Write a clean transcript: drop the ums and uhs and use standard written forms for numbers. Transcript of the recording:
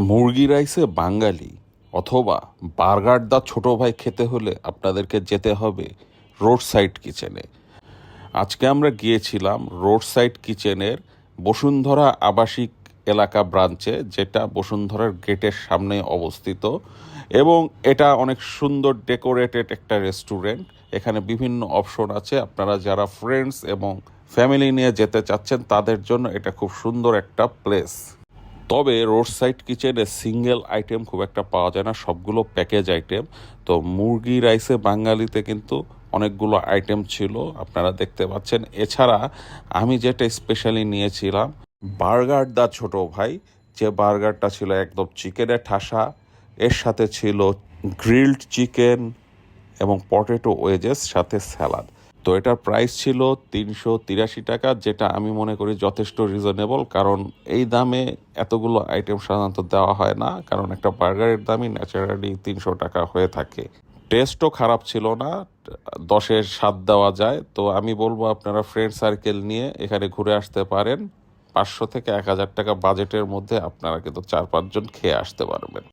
মুরগি রাইসে বাঙালি অথবা বার্গার দা ছোট ভাই খেতে হলে আপনাদেরকে যেতে হবে রোড সাইড কিচেনে। আজকে আমরা গিয়েছিলাম রোড সাইড কিচেনের বসুন্ধরা আবাসিক এলাকা ব্রাঞ্চে, যেটা বসুন্ধরার গেটের সামনে অবস্থিত, এবং এটা অনেক সুন্দর ডেকোরেটেড একটা রেস্টুরেন্ট। এখানে বিভিন্ন অপশন আছে। আপনারা যারা ফ্রেন্ডস এবং ফ্যামিলি নিয়ে যেতে চাচ্ছেন তাদের জন্য এটা খুব সুন্দর একটা প্লেস। তবে রোড সাইড কিচেনে সিঙ্গেল আইটেম খুব একটা পাওয়া যায় না, সবগুলো প্যাকেজ আইটেম। তো মুরগি রাইসে বাঙালিতে কিন্তু অনেকগুলো আইটেম ছিল, আপনারা দেখতে পাচ্ছেন। এছাড়া আমি যেটা স্পেশালি নিয়েছিলাম বার্গার দা ছোট ভাই, যে বার্গারটা ছিল একদম চিকেনের ঠাসা, এর সাথে ছিল গ্রিলড চিকেন এবং পটেটো ওয়েজেস সাথে স্যালাড। তো এটার প্রাইস ছিল 383 টাকা, যেটা আমি মনে করি যথেষ্ট রিজনেবল, কারণ এই দামে এতগুলো আইটেম সাধারণত দেওয়া হয় না, কারণ একটা বার্গারের দামই ন্যাচারালি 300 টাকা হয়ে থাকে। টেস্টও খারাপ ছিল না, 10-এর 7 দেওয়া যায়। তো আমি বলবো আপনারা ফ্রেন্ড সার্কেল নিয়ে এখানে ঘুরে আসতে পারেন। 500 থেকে 1000 টাকা বাজেটের মধ্যে আপনারা কিন্তু 4-5 জন খেয়ে আসতে পারবেন।